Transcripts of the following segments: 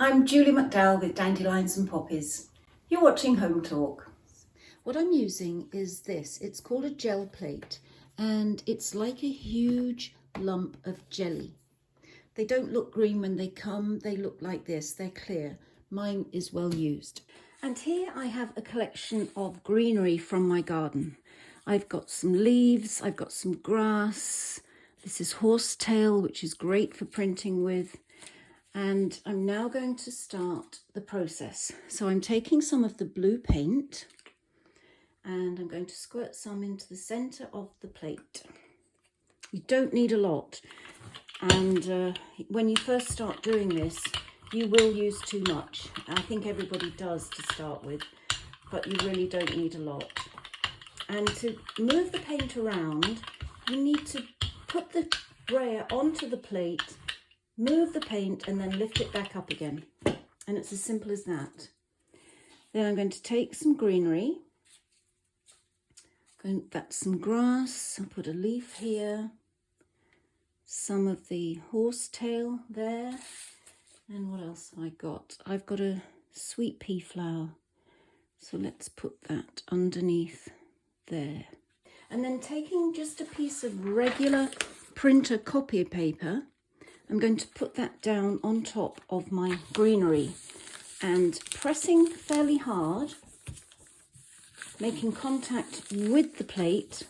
I'm Julie McDowell with Dandelions and Poppies. You're watching Hometalk. What I'm using is this. It's called a gel plate and it's like a huge lump of jelly. They don't look green when they come, they look like this, they're clear. Mine is well used. And here I have a collection of greenery from my garden. I've got some leaves, I've got some grass. This is horsetail, which is great for printing with. And I'm now going to start the process. So I'm taking some of the blue paint and I'm going to squirt some into the center of the plate. You don't need a lot. And when you first start doing this, you will use too much. I think everybody does to start with, but you really don't need a lot. And to move the paint around, you need to put the brayer onto the plate, move the paint and then lift it back up again. And it's as simple as that. Then I'm going to take some greenery. That's some grass. I'll put a leaf here. Some of the horsetail there. And what else have I got? I've got a sweet pea flower. So let's put that underneath there. And then taking just a piece of regular printer copy paper, I'm going to put that down on top of my greenery and pressing fairly hard, making contact with the plate.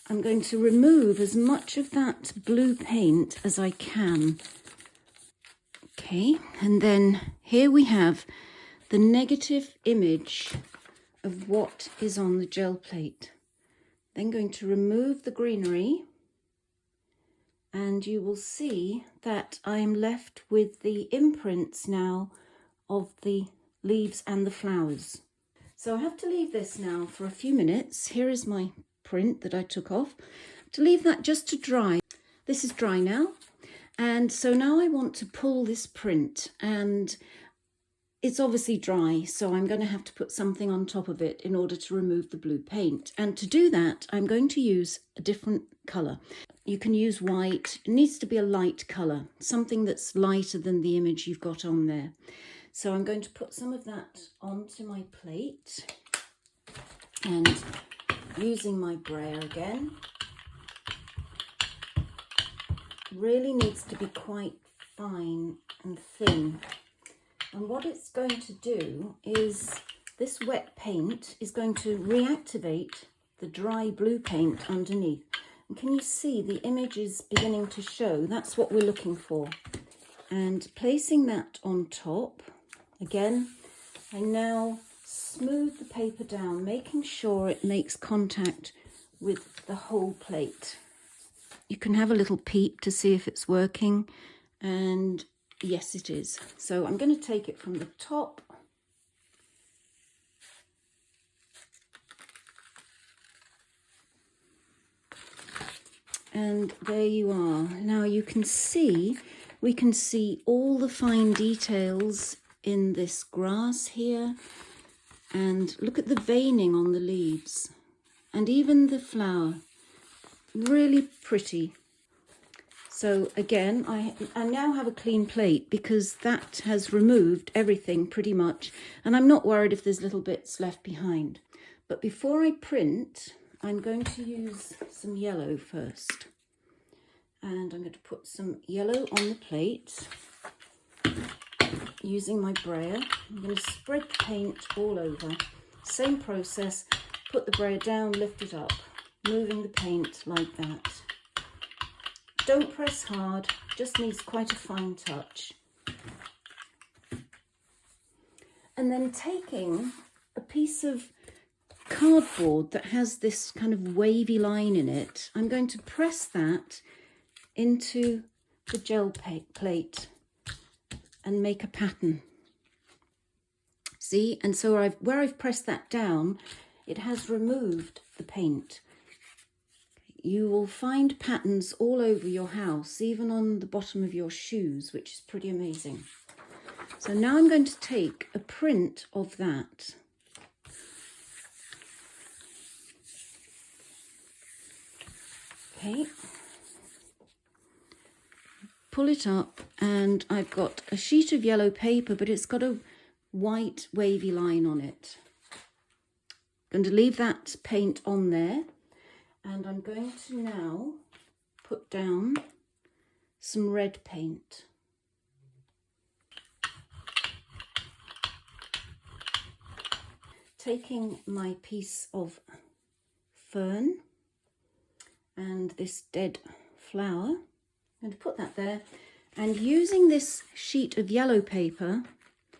I'm going to remove as much of that blue paint as I can. Okay, and then here we have the negative image of what is on the gel plate. Then going to remove the greenery. And you will see that I'm left with the imprints now of the leaves and the flowers. So I have to leave this now for a few minutes. Here is my print that I took off. To leave that just to dry. This is dry now. And so now I want to pull this print and it's obviously dry, so I'm going to have to put something on top of it in order to remove the blue paint. And to do that, I'm going to use a different colour. You can use white. It needs to be a light colour, something that's lighter than the image you've got on there. So I'm going to put some of that onto my plate and using my brayer again. Really needs to be quite fine and thin. And what it's going to do is this wet paint is going to reactivate the dry blue paint underneath. And can you see the image is beginning to show? That's what we're looking for. And placing that on top, again, I now smooth the paper down, making sure it makes contact with the whole plate. You can have a little peep to see if it's working, and yes, it is. So I'm going to take it from the top. And there you are. Now you can see, we can see all the fine details in this grass here. And look at the veining on the leaves. And even the flower. Really pretty. So again, I now have a clean plate because that has removed everything pretty much. And I'm not worried if there's little bits left behind. But before I print, I'm going to use some yellow first. And I'm going to put some yellow on the plate. Using my brayer, I'm going to spread the paint all over. Same process, put the brayer down, lift it up, moving the paint like that. Don't press hard, just needs quite a fine touch. And then taking a piece of cardboard that has this kind of wavy line in it, I'm going to press that into the gel plate and make a pattern. See, and so where I've pressed that down, it has removed the paint. You will find patterns all over your house, even on the bottom of your shoes, which is pretty amazing. So now I'm going to take a print of that. Okay. pull it up and I've got a sheet of yellow paper, but it's got a white wavy line on it. I'm going to leave that paint on there, and I'm going to now put down some red paint. Taking my piece of fern and this dead flower, I'm going to put that there, and using this sheet of yellow paper, I'm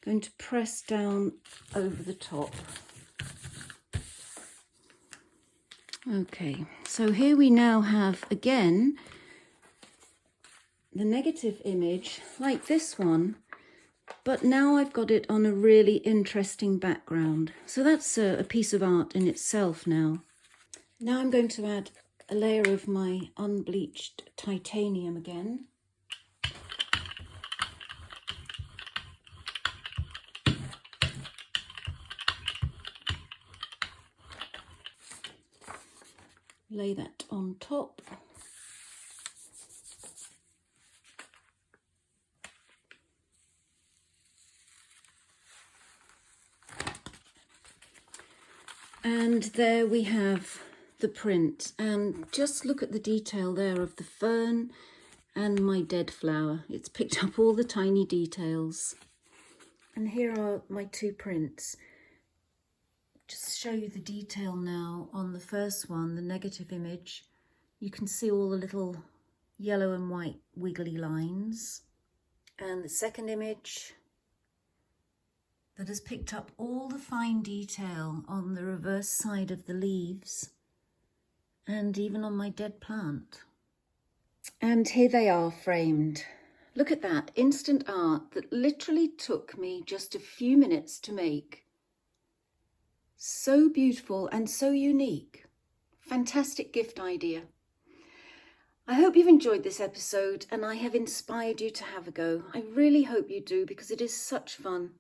going to press down over the top. Okay, so here we now have again the negative image like this one, but now I've got it on a really interesting background. So that's a piece of art in itself now. Now I'm going to add a layer of my unbleached titanium again. Lay that on top. And there we have the print, and just look at the detail there of the fern and my dead flower. It's picked up all the tiny details. And here are my two prints. Just show you the detail now on the first one, the negative image. You can see all the little yellow and white wiggly lines. And the second image that has picked up all the fine detail on the reverse side of the leaves and even on my dead plant. And here they are framed. Look at that, instant art that literally took me just a few minutes to make. So beautiful and so unique. Fantastic gift idea. I hope you've enjoyed this episode and I have inspired you to have a go. I really hope you do, because it is such fun.